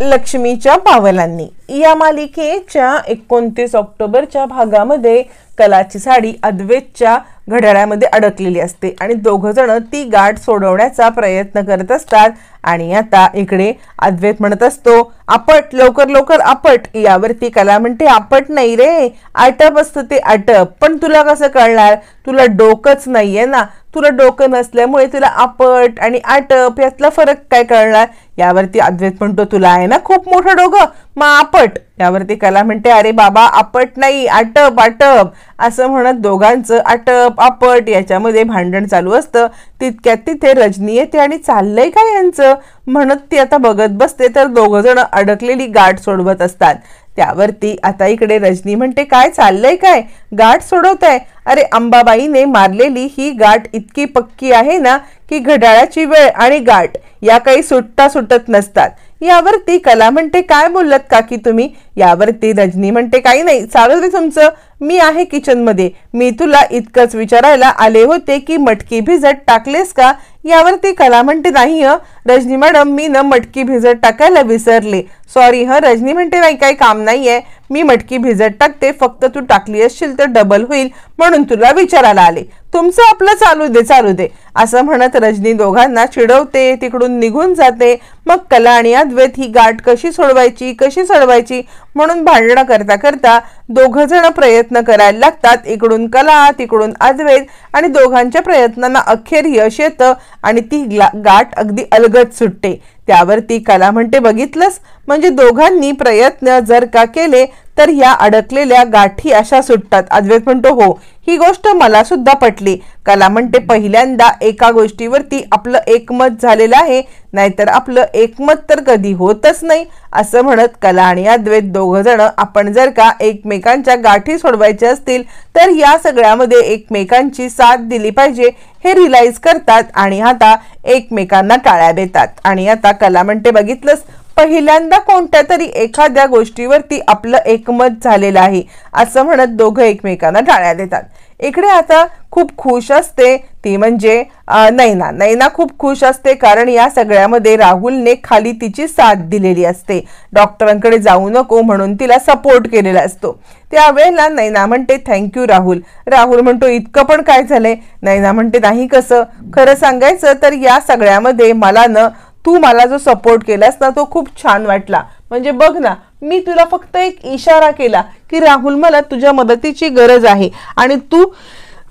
लक्ष्मीच्या पावलांनी या मालिकेच्या 29 ऑक्टोबरच्या भागामध्ये कलाची साडी अद्वैतच्या घड्याळामध्ये अडकलेली असते आणि दोघ जण ती गाठ सोडवण्याचा प्रयत्न करत असतात। आणि आता इकडे अद्वैत म्हणत असतो, आपट लवकर लवकर आपट। यावरती कला म्हणते, आपट नाही रे, आटप असतं ते, आटप। पण तुला कसं कळणार, तुला डोकंच नाहीये ना, तुला डोकं नसल्यामुळे तुला आपट आणि आटप यातला फरक काय कळणार। यावरती अद्वैत म्हणतो, तुला आहे ना खूप मोठं डोकं, मग आपट। यावरती कला म्हणते, अरे बाबा आपट नाही, आटप आटप। असं म्हणत दोघांचं आटप आपट याच्यामध्ये भांडण चालू असतं। तितक्यात तिथे रजनी येते आणि चाललंय काय यांचं म्हणत ती आता बघत बसते, तर दोघ जण अडकलेली गाठ सोडवत असतात। त्यावरती आता इकडे रजनी म्हणते, काय चाललंय, काय गाठ सोडवताय? अरे अंबाबाईने मारलेली ही गाठ इतकी पक्की आहे ना की घड्याळाची वेळ आणि गाठ या काही सुटत नसतात। यावरती कला म्हणते, काय बोललात काकी तुम्ही? यावरती रजनी म्हणते, काही नाही, चालू दे तुमचं, मी आहे किचन मध्ये, मी तुला इतकंच विचारायला आले होते की मटकी भिजत टाकलेस का? यावरती कला म्हणते, नाही रजनी मॅडम, मी न मटकी भिजत टाकायला विसरले, सॉरी रजनी म्हणते, नाही काही काम नाहीये, मी मटकी भिजत टाकते, फक्त तू टाकली असशील तर डबल होईल म्हणून तुला विचारायला आले, तुमचं आपलं चालू दे असं म्हणत रजनी दोघांना चिडवते, तिकडून निघून जाते। मग कला आणि अद्वैत ही गाठ कशी सोडवायची म्हणून भांडणं करता करता दोघ जण प्रयत्न करायला लागतात। इकडून कला, तिकडून अद्वैत, आणि दोघांच्या प्रयत्नांना अखेर यश येतं आणि ती गाठ अगदी अलगद सुटते। त्यावरती कला म्हणते, बघितलंस, म्हणजे दोघांनी प्रयत्न जर का केले तर या अडकलेल्या गाठी अशा सुटतात। अद्वैत म्हणतो, हो ही गोष्ट मला सुद्धा पटली। कला म्हणते, पहिल्यांदा एका गोष्टीवरती आपलं एकमत झालेलं आहे, नाहीतर आपलं एकमत तर कधी होतच नाही। असं म्हणत कला आणि अद्वैत दोघ जण आपण जर का एकमेकांच्या गाठी सोडवायच्या असतील तर या सगळ्यामध्ये एकमेकांची साथ दिली पाहिजे हे रिअलाइज करतात आणि आता एकमेकांना टाळ्या देतात। आणि आता कला म्हणते, बघितलंस, पहिल्यांदा कोणत्या तरी एखाद्या गोष्टीवरती आपलं एकमत झालेलं आहे। असं म्हणत दोघं एकमेकांना टाळ्या देतात। इकडे आता खूप खुश असते ती म्हणजे नैना खूप खुश असते, कारण या सगळ्यामध्ये राहुलने खाली तिची साथ दिलेली असते, डॉक्टरांकडे जाऊ नको म्हणून तिला सपोर्ट केलेला असतो। त्यावेळेला नैना म्हणते, थँक्यू राहुल। राहुल म्हणतो, इतकं पण काय झालंय? नैना म्हणते, नाही, कसं खरं सांगायचं तर या सगळ्यामध्ये तू मला जो सपोर्ट केलास ना तो खूप छान वाटला। म्हणजे बघ ना, मी तुला फक्त एक इशारा केला की राहुल मला तुझ्या मदतीची गरज आहे आणि तू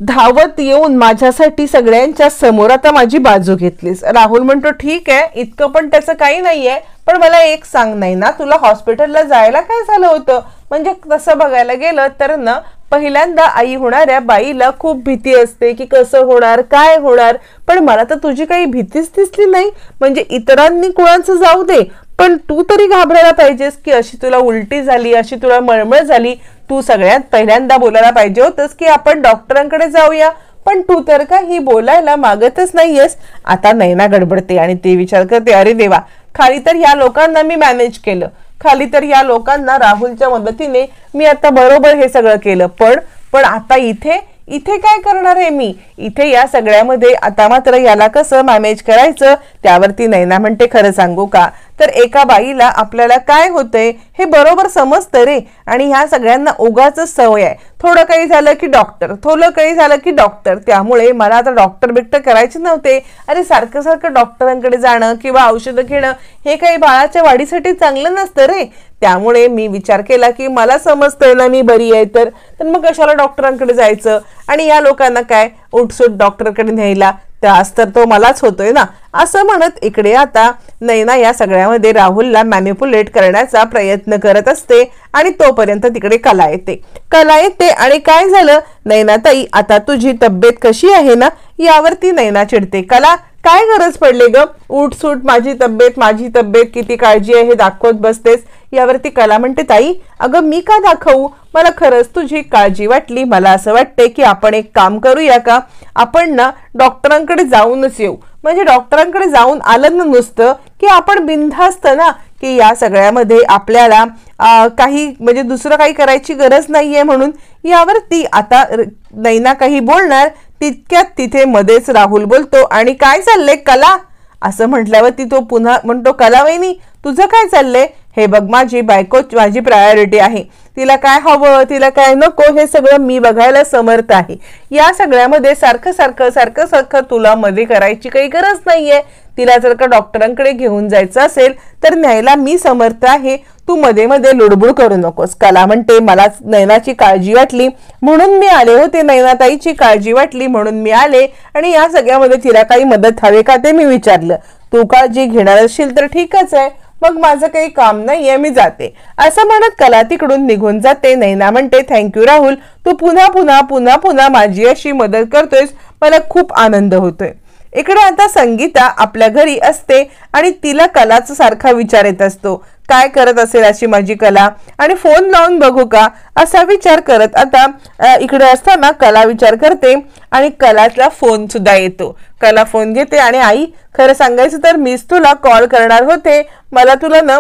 धावत येऊन माझ्यासाठी सगळ्यांच्या समोर आता माझी बाजू घेतलीस। राहुल म्हणतो, ठीक आहे, इतकं पण त्याचं काही नाहीये, पण मला एक सांग नाही ना, तुला हॉस्पिटलला जायला काय झालं होतं? म्हणजे तसं बघायला गेलं तर ना पहिल्यांदा आई होणाऱ्या बाईला खूप भीती असते की कसं होणार, काय होणार, पण मला तर तुझी काही भीतीच दिसली नाही। म्हणजे इतरांनी कुणाचं जाऊ दे, पण तू तरी घाबरायला पाहिजेस की अशी तुला उलटी झाली, अशी तुला मळमळ झाली, तू सगळ्यात पहिल्यांदा बोलायला पाहिजे होतंस की आपण डॉक्टरांकडे जाऊया, पण तू तर काही बोलायला मागतच नाहीयेस। आता नैना गडबडते आणि ते विचार करते, अरे देवा, खाली तर या लोकांना मी मॅनेज केलं, खाली तर या लोकांना राहुलच्या मदतीने मी आता बरोबर हे सगळं केलं, पण आता इथे काय करणार आहे मी? इथे या सगळ्यामध्ये आता मात्र याला कसं मॅनेज करायचं? त्यावरती नैना म्हणते, खरं सांगू का, तर एका बाईला आपल्याला काय होतंय हे बरोबर समजतं रे, आणि ह्या सगळ्यांना उगाच सवय आहे, थोडं काही झालं की डॉक्टर, त्यामुळे मला आता डॉक्टर करायचे नव्हते। अरे सारखं डॉक्टरांकडे जाणं किंवा औषधं घेणं हे काही बाळाच्या वाढीसाठी चांगलं नसतं रे, त्यामुळे मी विचार केला की मला समजतंय ना मी बरी आहे तर मग कशाला डॉक्टरांकडे जायचं, आणि या लोकांना काय उठसूट डॉक्टरकडे न्यायला, त्रास तर तो मलाच होतोय ना। असं म्हणत इकडे आता नैना या सगळ्यामध्ये राहुलला मॅनिप्युलेट करण्याचा प्रयत्न करत असते आणि तोपर्यंत तिकडे कला येते आणि काय झालं नैनाताई, आता तुझी तब्येत कशी आहे ना? यावरती नैना चिडते, कला काय गरज पडली ग उठसूट माझी तब्येत किती काळजी आहे हे दाखवत बसतेस? यावरती कला म्हणते, ताई अगं मी का दाखवू, मला खरंच तुझी काळजी वाटली, मला असं वाटते की आपण एक काम करूया का, आपण ना डॉक्टरांकडे जाऊनच येऊ, म्हणजे डॉक्टरांकडे जाऊन आलं ना नुसतं की आपण बिनधास्त ना की या सगळ्यामध्ये आपल्याला काही म्हणजे दुसरं काही करायची गरज नाहीये म्हणून। यावरती आता नैना काही बोलणार तितक्यात तिथे मध्येच राहुल बोलतो, आणि काय चाललंय कला, असं म्हटल्यावरती तो पुन्हा म्हणतो, कला वहिनी तुझं काय चाललंय? हे बघ, माझी बायको माझी प्रायोरिटी आहे, तिला काय हवं तिला काय नको हे सगळं मी बघायला समर्थ आहे. या सगळ्यामध्ये सारखं सारखं सारखं सारखं तुला मध्ये करायची काही गरज नाहीये. तिला जर का डॉक्टरांकडे घेऊन जायचं असेल तर न्यायला मी समर्थ आहे, तू मध्ये मध्ये लुडबुड करू नकोस. कला म्हणते, मला नयनाची काळजी वाटली म्हणून मी आले होते, नयनाताईची काळजी वाटली म्हणून मी आले आणि या सगळ्यामध्ये तिला काही मदत हवी का ते मी विचारलं. तू काळजी घेणार असशील तर ठीकच आहे, मग माझं काही काम नाहीये, मी जाते. असं म्हणत कला तिकडून निघून जाते. नैना म्हणते, थँक्यू राहुल, तू पुन्हा पुन्हा पुन्हा पुन्हा माझी अशी मदत करतोयस, मला खूप आनंद होतोय. इकडे आता संगीता आपल्या घरी असते आणि तिला कलाचा सारखा विचार येत असतो, काय करत असेल अशी माझी कला, आणि फोन लावून बघू का असा विचार करत आता इकडे असताना कला विचार करते आणि कलाचा फोन सुद्धा येतो. कला फोन घेते आणि आई, खरं सांगायचं तर मीच तुला कॉल करणार होते, मला तुला ना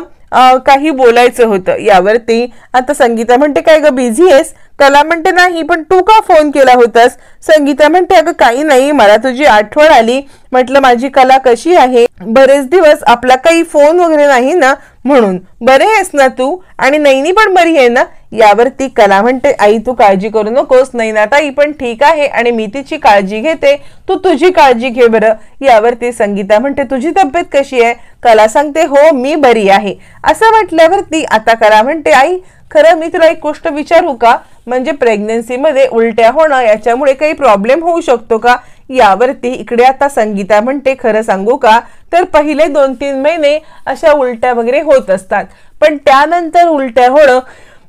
काही बोलायचं होतं. यावरती आता संगीता म्हणते, काय ग बिझी आहेस? कला म्हणते, नाही, पण तू का फोन केला होतास? संगीता म्हणते, अगं काही नाही, मला तुझी आठवण आली, म्हटलं माझी कला कशी आहे, बरेच दिवस आपला काही फोन वगैरे नाही ना, म्हणून. बरे आहेस ना तू? आणि नैनी पण बरी आहे ना? यावरती कला म्हणते, आई तू काळजी करू नकोस, नैनाताई पण ठीक आहे आणि मी तिची काळजी घेते, तू तुझी काळजी घे बरं. यावरती संगीता म्हणते, तुझी तब्येत कशी आहे? कला सांगते, हो मी बरी आहे. असं म्हटल्यावरती आता कला म्हणते, आई खरं मी तुला एक गोष्ट विचारू का, म्हणजे प्रेग्नन्सी मध्ये उलट्या होणं याच्यामुळे काही प्रॉब्लेम होऊ शकतो का? यावरती इकडे आता संगीता म्हणते, खरं सांगू का, तर पहिले 2-3 महिने अशा उलट्या वगैरे होत असतात, पण त्यानंतर उलट्या होणं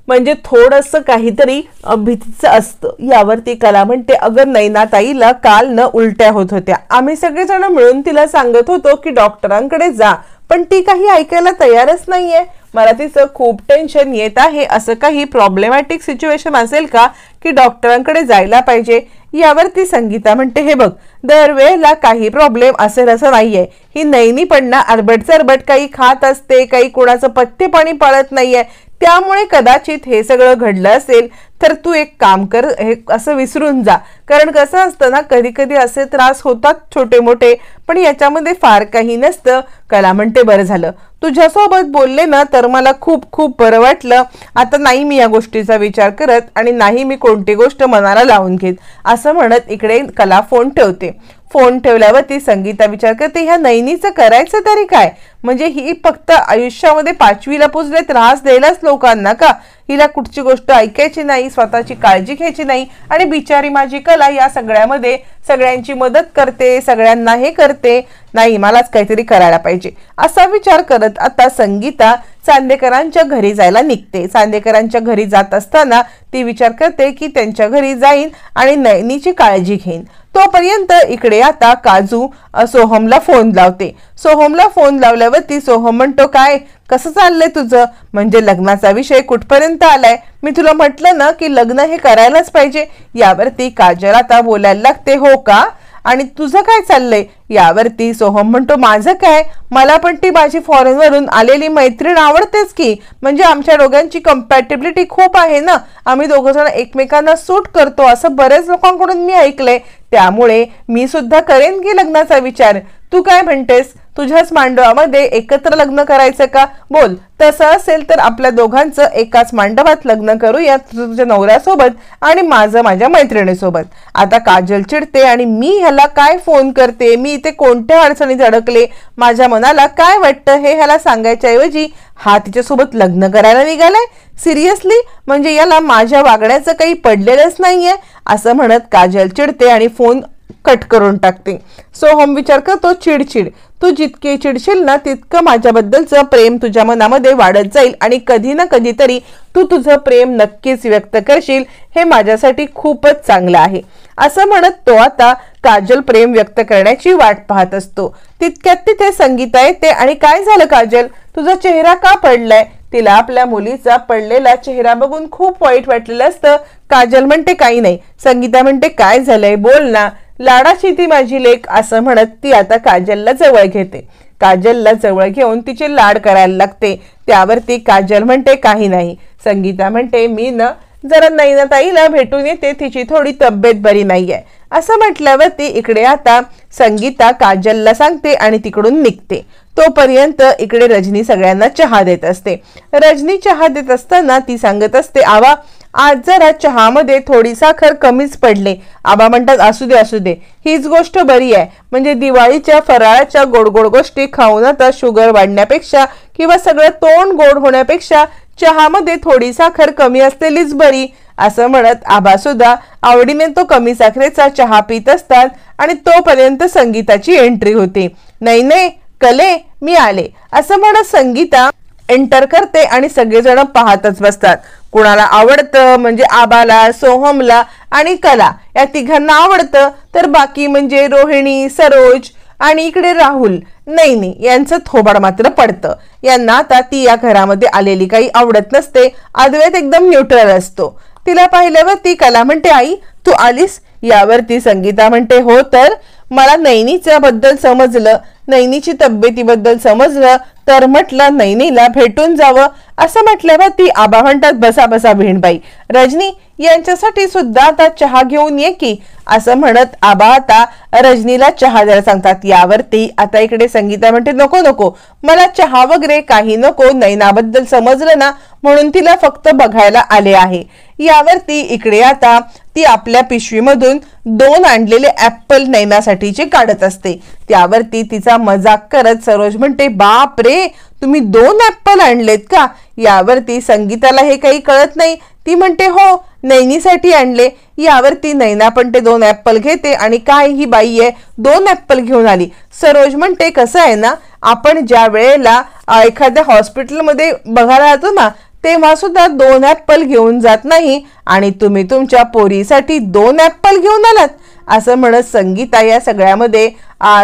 म्हणजे थोडंसं काहीतरी भीतीचं असतं. यावरती कला म्हणते, अगं नैनाताईला काल न उलट्या होत होत्या, आम्ही सगळेजण मिळून तिला सांगत होतो की डॉक्टरांकडे जा, पण ती काही ऐकायला तयारच नाहीये. मला तिचं खूप टेन्शन येत आहे. असं काही प्रॉब्लेमॅटिक सिच्युएशन असेल का की डॉक्टरांकडे जायला पाहिजे? यावरती संगीता म्हणते, हे बघ, दरवेळेला काही प्रॉब्लेम असेल असं नाहीये, ही नैनी पण ना अरबट सरबट काही खात असते, काही कोणाचं पथ्य पाणी पाळत नाहीये, त्यामुळे कदाचित हे सगळं घडलं असेल. तर तू एक काम कर, हे असं विसरून जा, कारण कसं असतं ना, कधी कधी असे त्रास होतात छोटे मोठे, पण याच्यामध्ये फार काही नसतं. कला म्हणते, बरं झालं तुझ्यासोबत बोलले ना तर मला खूप खूप बरं वाटलं. आता नाही मी या गोष्टीचा विचार करत आणि नाही मी कोणती गोष्ट मनाला लावून घेत. असं म्हणत इकडे कला फोन ठेवते. फोन ठेवल्यावर ती संगीता विचार करते, ह्या नैनीचं करायचं तरी काय? म्हणजे ही फक्त आयुष्यामध्ये 5वीला पोचले त्रास द्यायलाच लोकांना का? हिला कुठची गोष्ट ऐकायची नाही, स्वतःची काळजी घ्यायची नाही, आणि बिचारी माझी कला या सगळ्यामध्ये सगळ्यांची मदत करते, सगळ्यांना हे करते, नाही मलाच काहीतरी करायला पाहिजे. असा विचार करत आता संगीता चांदेकरांच्या घरी जायला निघते. चांदेकरांच्या घरी जात असताना ती विचार करते की त्यांच्या घरी जाईन आणि नैनीची काळजी घेईन. तोपर्यंत इकडे आता काजू सोहमला फोन लावते. सोहमला फोन लावल्यावरती सोहम म्हणतो, काय कसं चाललंय तुझं? म्हणजे लग्नाचा विषय कुठपर्यंत आलाय? मी तुला म्हटलं ना की लग्न हे करायलाच पाहिजे. यावरती काजल आता बोलायला लागते, हो का, आणि तुझं काय चाललंय? यावरती सोहम म्हणतो, माझं काय, मला पण ती माझी फॉरेनवरून आलेली मैत्रीण आवडतेच की, म्हणजे आमच्या दोघांची कम्पॅटिबिलिटी खूप आहे ना, आम्ही दोघं जण एकमेकांना सूट करतो असं बरेच लोकांकडून मी ऐकलंय, त्यामुळे मी सुद्धा करेन की लग्नाचा विचार. तू काय म्हणतेस? तुझ्याच मांडवामध्ये एकत्र लग्न करायचं का? बोल, तसं असेल तर आपल्या दोघांचं एकाच मांडवात लग्न करूया, तुझ्या नवऱ्यासोबत आणि माझं माझ्या मैत्रिणीसोबत. आता काजल चिडते आणि मी ह्याला काय फोन करते, मी इथे कोणत्या अडचणीत अडकले, माझ्या मनाला काय वाटतं हे ह्याला सांगायच्या ऐवजी हा तिच्यासोबत लग्न करायला निघालाय? सिरियसली? म्हणजे याला माझ्या वागण्याचं काही पडलेलंच नाहीये. असं म्हणत काजल चिडते आणि फोन कट करून टाकते. सोहम विचार करतो, चिडचिड, तू जितके चिडशील ना तितकं माझ्याबद्दलचं प्रेम तुझ्या मनामध्ये वाढत जाईल आणि कधी ना कधीतरी तू तुझं प्रेम नक्कीच व्यक्त करशील, हे माझ्यासाठी खूपच चांगलं आहे. असं म्हणत तो आता काजल प्रेम व्यक्त करण्याची वाट पाहत असतो. तितक्यात तिथे संगीता येते आणि काय झालं काजल, तुझा चेहरा का पडलाय? तिला आपल्या मुलीचा पडलेला चेहरा बघून खूप वाईट वाटलेलं असतं. काजल म्हणते, काही नाही. संगीता म्हणते, काय झालंय, बोल ना, लाडाची ती माझी लेक. असं म्हणत ती आता काजलला जवळ घेते. काजलला जवळ घेऊन तिचे लाड करायला लागते. त्यावरती काजल म्हणते, काही नाही. संगीता म्हणते, मी ना जरा नैनाताईला भेटून येते, तिची थोडी तब्येत बरी नाहीये असं म्हटल्यावरती इकडे आता संगीता काजलला सांगते आणि तिकडून निघते. तोपर्यंत इकडे रजनी सगळ्यांना चहा देत असते. रजनी चहा देत असताना ती सांगत असते, आवा आज जरा चहामध्ये थोडी साखर कमीच पडले. आबा म्हणतात असू दे असू दे, हीच गोष्ट बरी आहे. म्हणजे दिवाळीच्या फराळाच्या गोड गोड गोष्टी खाऊन आता शुगर वाढण्यापेक्षा किंवा सगळं तोंड गोड होण्यापेक्षा चहामध्ये थोडी साखर कमी असलेलीच बरी असं म्हणत आबा सुद्धा आवडीने तो कमी साखरेचा चहा पित असतात. आणि तोपर्यंत संगीताची एंट्री होते. नाही नाही कले मी आले असं म्हणत संगीता एंटर करते आणि सगळेजण पाहतच बसतात. कुणाला आवडतं म्हणजे आबाला, सोहमला आणि कला या तिघांना आवडतं, तर बाकी म्हणजे रोहिणी, सरोज आणि इकडे राहुल, नैनी यांचं थोबाड मात्र पडतं. यांना आता ती या घरामध्ये आलेली काही आवडत नसते. अद्वैत एकदम न्यूट्रल असतो. तिला पाहिल्यावर ती कला म्हणते, आई तू आलीस? यावरती संगीता म्हणते, हो तर मला नैनीच्या बद्दल समजलं, नैनीची तब्येतीबद्दल समजलं, तर म्हटलं नैनीला भेटून जावं. असं म्हटल्यावर ती आबा म्हणतात, बसा बसा बहीणबाई, रजनी यांच्यासाठी सुद्धा आता चहा घेऊन ये की असं म्हणत आबा आता रजनीला चहा द्यायला सांगतात. यावरती आता इकडे संगीता म्हणते, नको नको मला चहा वगैरे काही नको, नैनाबद्दल समजलं ना म्हणून तिला फक्त बघायला आले आहे. यावरती इकडे आता ती आपल्या पिशवीमधून 2 आणलेले ऍपल नैनासाठीचे काढत असते. त्यावरती तिचा मजाक करत सरोज म्हणते, बाप रे तुम्ही 2 ऍपल आणलेत का? यावरती संगीताला हे काही कळत नाही. ती म्हणते, हो नैनीसाठी आणले. यावरती नैना पण ते 2 ऍपल घेते आणि काय ही बाई आहे 2 ऍपल घेऊन आली. सरोज म्हणते, कसं आहे ना, आपण ज्या वेळेला एखाद्या हॉस्पिटलमध्ये बघायला जातो ना तेव्हा सुद्धा 2 ऍपल घेऊन जात नाही आणि तुम्ही तुमच्या पोरीसाठी 2 ऍपल घेऊन आलात असं म्हणत संगीता या सगळ्यामध्ये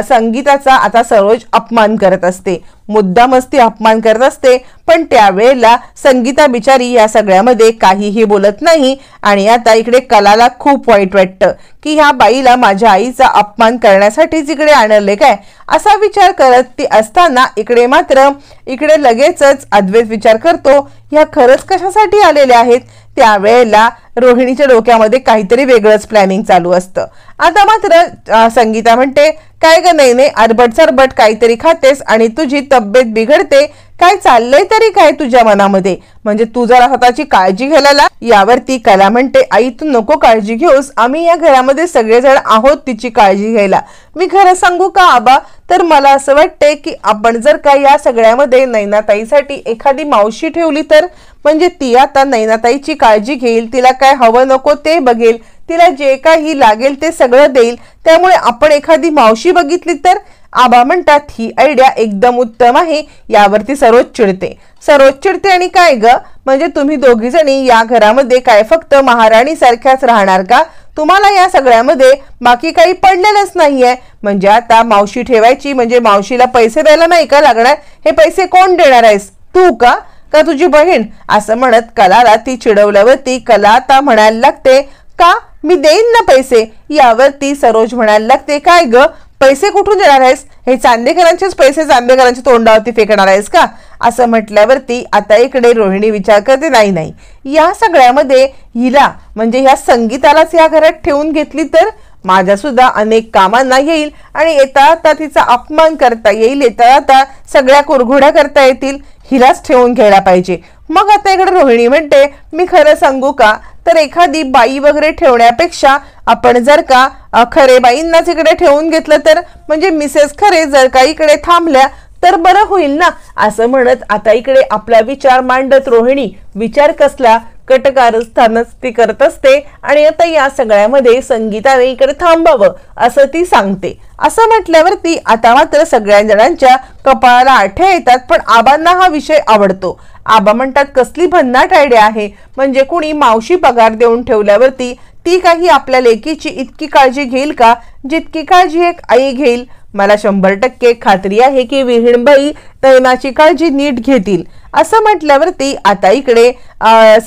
संगीताचा आता सरोज अपमान करत असते. मुद्दामस्ती अपमान करत असते. पण त्यावेळेला संगीता बिचारी या सगळ्यामध्ये काहीही बोलत नाही. आणि आता इकडे कलाला खूप वाईट वाटतं की ह्या बाईला माझ्या आईचा अपमान करण्यासाठीच इकडे आणले काय असा विचार करत ती असताना इकडे मात्र इकडे लगेचच अद्वैत विचार करतो, ह्या खरंच कशासाठी आलेल्या आहेत. त्यावेळेला रोहिणीच्या डोक्यामध्ये काहीतरी वेगळंच प्लॅनिंग चालू असतं. आता मात्र संगीता म्हणते, काय ग नाही अरबट सरबट काहीतरी खातेस आणि तुझी तब्येत बिघडते, काय चाललंय तरी काय तुझ्या मनामध्ये, म्हणजे तू जरा स्वतःची काळजी घ्यायला. यावरती कला म्हणते, आई तू नको काळजी घेऊस, आम्ही या घरामध्ये सगळेजण आहोत तिची काळजी घ्यायला. मी खरं सांगू का आबा, तर मला असं वाटतंय की आपण जर का या सगळ्यामध्ये नैनाताईसाठी एखादी मावशी ठेवली तर म्हणजे ती आता नैनाताईची काळजी घेईल, तिला काय हवं नको ते बघेल, तिला जे काही लागेल ते सगळं देईल. त्यामुळे आपण एखादी मावशी बघितली तर. आबा म्हणतात, ही आयडिया एकदम उत्तम आहे. यावरती सरोज चिडते आणि काय ग, म्हणजे तुम्ही दोघी जणी या घरामध्ये काय फक्त महाराणी सारख्याच राहणार का? तुम्हाला या सगळ्यामध्ये बाकी काही पडलेलंच नाहीये. म्हणजे आता मावशी ठेवायची म्हणजे मावशीला पैसे द्यायला नाही का लागणार? हे पैसे कोण देणार आहेस, तू का तुझी बहीण? असं म्हणत कलाला ती चिडवल्यावरती कला आता म्हणायला लागते, का मी देईन ना पैसे. यावरती सरोज म्हणायला लागते, काय ग पैसे कुठून देणार आहेस? हे चांदेकरांचेच पैसे चांदेकरांच्या तोंडावरती फेकणार आहेस का? असं म्हटल्यावरती आता इकडे रोहिणी विचार करते, नाही या सगळ्यामध्ये हिला म्हणजे ह्या संगीतालाच या घरात ठेवून घेतली तर माझ्या सुद्धा अनेक कामांना येईल आणि येता आता तिचा अपमान करता येईल, येता आता सगळ्या कुरघोड्या करता येतील. हिलाच ठेवून घ्यायला पाहिजे. मग आता इकडे रोहिणी म्हणते, मी खरं सांगू का, तर एखादी बाई वगैरे ठेवण्यापेक्षा आपण जर का खरे बाईंनाच इकडे ठेवून घेतलं तर म्हणजे मिसेस खरे जर का इकडे थांबल्या तर बरं होईल ना. असं म्हणत आता इकडे आपला विचार मांडत रोहिणी विचार कसला कटकारस्थानच ती करत असते. आणि आता या सगळ्यामध्ये संगीताने इकडे थांबावं असं ती सांगते. असं म्हटल्यावरती आता मात्र सगळ्या जणांच्या कपाळाला आठ्या येतात. पण आबांना हा विषय आवडतो. आबा म्हणतात, कसली भन्नाट आयडिया आहे, म्हणजे कुणी मावशी पगार देऊन ठेवल्यावरती ती काही आपल्या लेकीची इतकी काळजी घेईल का जितकी काळजी एक आई घेईल. मला 100% खात्री आहे की विहीणबाई नैनाची काळजी नीट घेतील. असं म्हटल्यावरती आता इकडे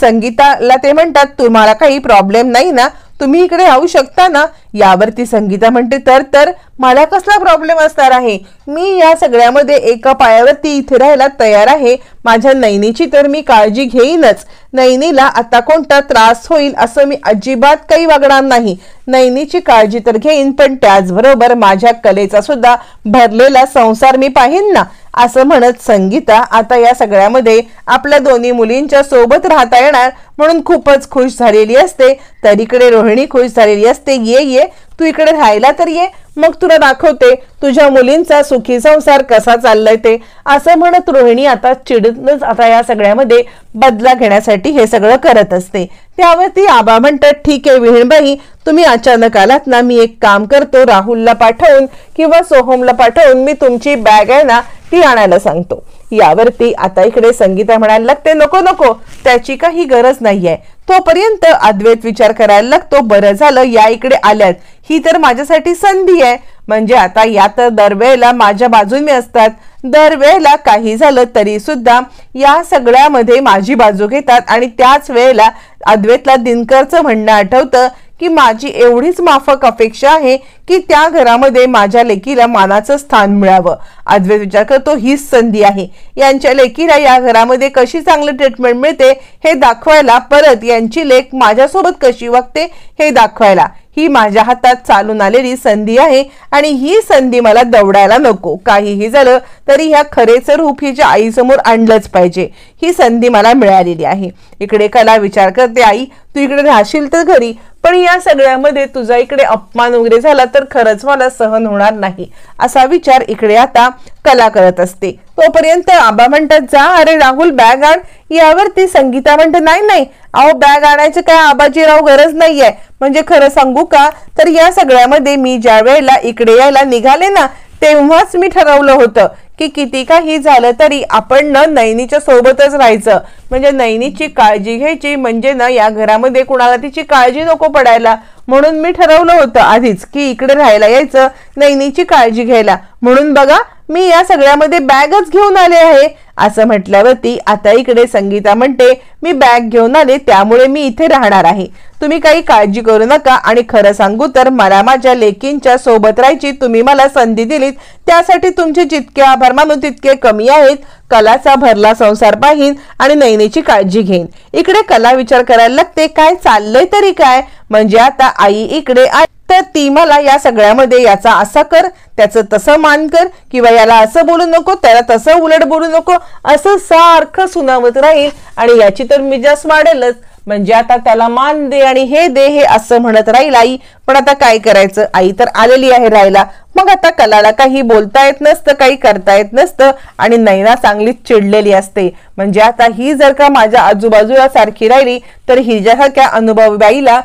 संगीताला ते म्हणतात, तुम्हाला काही प्रॉब्लेम नाही ना, तुम्ही इकडे राहू शकता ना. यावरती संगीता म्हणते, तर मला कसला प्रॉब्लेम असणार आहे, मी या सगळ्यामध्ये एका पायावरती इथे राहायला तयार आहे. माझ्या नैनीची तर मी काळजी घेईनच. नैनीला आता कोणता त्रास होईल असं मी अजिबात काही वागणार नाही. नैनीची काळजी तर घेईन, पण त्याचबरोबर माझ्या कलेचा सुद्धा भरलेला संसार मी पाहीन ना, असं म्हणत संगीता आता या सगळ्यामध्ये आपल्या दोन्ही मुलींच्या सोबत राहता येणार म्हणून खूपच खुश झालेली असते. तर इकडे रोहिणी खुश झालेली असते. ये ये तू इकडे राहायला तर ये, मग तुला दाखवते तुझ्या मुलींचा सुखी संसार कसा चाललाय ते, असं म्हणत रोहिणी आता चिडतच आता या सगळ्यामध्ये बदला घेण्यासाठी हे सगळं करत असते. त्यावरती आबा म्हणतात, ठीक आहे विहीणबाई, तुम्ही अचानक आलात ना, मी एक काम करतो, राहुलला पाठवून किंवा सोहमला पाठवून मी तुमची बॅग आहे ना ती आणायला सांगतो. यावरती आता इकडे संगीता म्हणायला लागते, नको नको, त्याची काही गरज नाहीये. तोपर्यंत अद्वैत विचार करायला लागतो, बरं झालं या इकडे आल्यात, ही तर माझ्यासाठी संधी आहे. म्हणजे आता या तर दरवेळेला माझ्या बाजूने असतात, दरवेळेला काही झालं तरी सुद्धा या सगळ्यामध्ये माझी बाजू घेतात. आणि त्याच वेळेला अद्वैतला दिनकरचं म्हणणं आठवतं की माझी एवढीच माफक अपेक्षा आहे की त्या घरामध्ये माझ्या लेकीला मानाचं स्थान मिळावं. अद्वैत विचार करतो, हीच संधी आहे यांच्या लेकीला या घरामध्ये कशी चांगली ट्रीटमेंट मिळते हे दाखवायला, परत यांची लेक माझ्यासोबत कशी वागते हे दाखवायला. ही माझ्या हातात चालून आलेली संधी आहे आणि ही संधी मला दवडायला नको. काहीही झालं तरी ह्या खरेचं रूप हिच्या आईसमोर आणलंच पाहिजे. ही संधी मला मिळालेली आहे. इकडे कला विचार करते, आई तू इकडे राहशील तर घरी, पण या सगळ्यामध्ये तुझा इकडे अपमान वगैरे झाला तर खरंच मला सहन होणार नाही, असा विचार इकडे आता कला करत असते. तोपर्यंत आबा म्हणतात, जा अरे राहुल बॅग आण. यावरती संगीता म्हणते, नाही नाही अहो बॅग आणायचं काय आबाजी राव गरज नाहीये. म्हणजे खरं सांगू का, तर या सगळ्यामध्ये मी ज्या वेळेला इकडे यायला निघाले ना तेव्हाच मी ठरवलं होतं की किती काही झालं तरी आपण न नैनीच्या सोबतच राहायचं. म्हणजे नैनीची काळजी घ्यायची, म्हणजे ना या घरामध्ये कुणाला तिची काळजी नको पडायला. म्हणून मी ठरवलं होतं आधीच की इकडे राहायला यायचं, नैनीची काळजी घ्यायला. म्हणून बघा मी या सगळ्यामध्ये बॅगच घेऊन आले आहे, असं म्हटल्यावरती आता इकडे संगीता म्हणते, मी बॅग घेऊन आले त्यामुळे मी इथे राहणार आहे, तुम्ही काही काळजी करू नका. आणि खरं सांगू तर मला माझ्या लेकींच्या सोबत राहायची तुम्ही मला संधी दिलीत, त्यासाठी तुमचे जितके आभार मानू तितके कमी आहेत. कलाचा भरला संसार पाहीन आणि नैनीची काळजी घेईन. इकडे कला विचार करायला लागते, काय चाललंय तरी काय. म्हणजे आता आई इकडे तर ती मला या सगळ्यामध्ये याचा असा कर, त्याचं तसं मान कर, किंवा याला असं बोलू नको त्याला तसं उलट बोलू नको, असं सारखं सुनावत राहील आणि याची तर मिजाज वाढेलच. म्हणजे आता त्याला मान दे आणि हे दे हे असं म्हणत राहील आई. पण आता काय करायचं, आई तर आलेली आहे राहायला. मग आता कलाला काही बोलता येत नसतं, काही करता येत नसतं आणि नैना चांगलीच चिडलेली असते. म्हणजे आता ही जर का माझ्या आजूबाजूला सारखी राहिली तर हिच्यासारख्या अनुभवी बाईला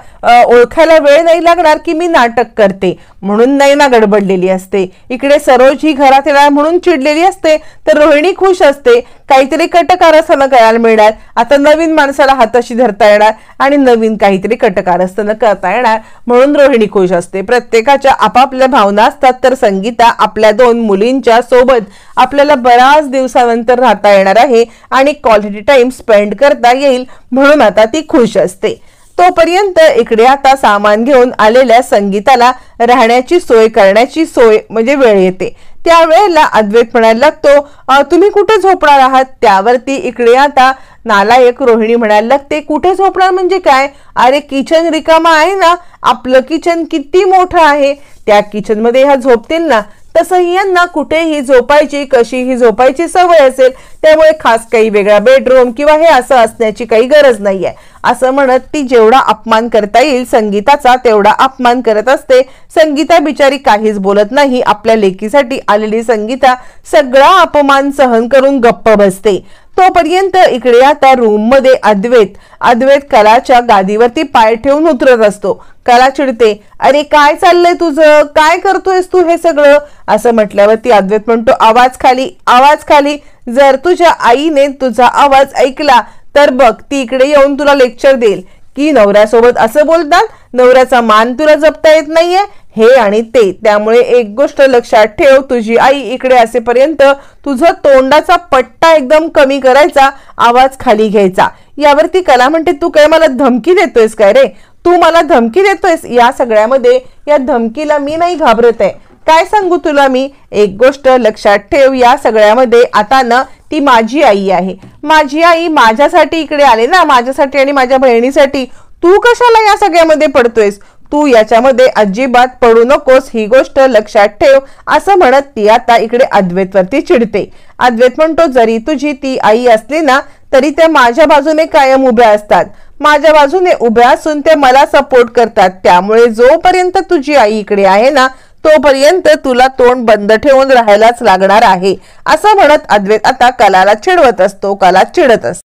ओळखायला वेळ नाही लागणार की मी नाटक करते, म्हणून नैना गडबडलेली असते. इकडे सरोज ही घरात येणार म्हणून चिडलेली असते, तर रोहिणी खुश असते, काहीतरी कटकारस्थानं करायला मिळणार, आता नवीन माणसाला हाताशी धरता येणार आणि नवीन काहीतरी कटकारस्थानं करता येणार, म्हणून रोहिणी खुश असते. प्रत्येकाच्या आपापल्या भावना असतात. तर संगीता आपल्या दोन मुलींच्या सोबत आपल्याला बऱ्याच दिवसानंतर राहता येणार आहे आणि क्वालिटी टाइम स्पेंड करता येईल, म्हणून आता ती खुश असते. तोपर्यंत इकडे आता सामान घेऊन आलेल्या संगीताला राहण्याची सोय करण्याची सोय म्हणजे वेळ येते. त्यावेळेला अद्वैत म्हणायला लागतो, तुम्ही कुठे झोपणार आहात. त्यावरती इकडे आता नालायक रोहिणी म्हणायला लागते, कुठे झोपणार म्हणजे काय, अरे किचन रिकामा आहे ना, आपलं किचन किती मोठं आहे, त्या किचन मध्ये ह्या झोपतील ना. तसंही यांना कुठेही झोपायची कशीही झोपायची सवय असेल, त्यामुळे खास काही वेगळा बेडरूम किंवा हे असं असण्याची काही गरज नाहीये, असं म्हणत ती जेवढा अपमान करता येईल संगीताचा तेवढा अपमान करत असते. संगीता बिचारी काहीच बोलत नाही. आपल्या लेकीसाठी आलेली संगीता सगळा अपमान सहन करून गप्प बसते. तोपर्यंत इकडे आता रूम मध्ये अद्वैत कलाच्या गादीवरती पाय ठेवून उतरत असतो. कला चिडते, अरे काय चाललंय तुझं, काय करतोयस तू हे सगळं, असं म्हटल्यावरती अद्वैत म्हणतो, आवाज खाली, आवाज खाली. जर तुझ्या आईने तुझा आवाज ऐकला तर बघ ती इकडे येऊन तुला लेक्चर देईल की नवऱ्यासोबत असं बोलतात, नवऱ्याचा मान तुला जपता येत नाहीये, हे आणि ते. त्यामुळे एक गोष्ट लक्षात ठेव, तुझी आई इकडे असेपर्यंत तुझं तोंडाचा पट्टा एकदम कमी करायचा, आवाज खाली घ्यायचा. यावरती कला म्हणते, तू काय मला धमकी देतोयस काय रे, तू मला धमकी देतोयस. या सगळ्यामध्ये या धमकीला मी नाही घाबरत आहे, काय सांगू तुला मी. एक गोष्ट लक्षात ठेव, या सगळ्यामध्ये आता ना ती माझी आई आहे. माझी आई माझ्यासाठी इकडे आले ना, माझ्यासाठी आणि माझ्या बहिणीसाठी. तू कशाला या सगळ्यामध्ये पडतोयस? तू याच्यामध्ये अजिबात पडू नकोस, ही गोष्ट लक्षात ठेव, असं म्हणत ती आता इकडे अद्वैतवरती चिडते. अद्वैत म्हणतो, जरी तुझी ती आई असली ना तरी त्या माझ्या बाजूने कायम उभ्या असतात. माझ्या बाजूने उभ्या असून ते मला सपोर्ट करतात. त्यामुळे जोपर्यंत तुझी आई इकडे आहे ना तोपर्यंत तुला तोंड बंद ठेवून राहायलाच लागणार आहे, असं म्हणत अद्वैत आता कलाला चिडवत असतो. कला चिडत असतो.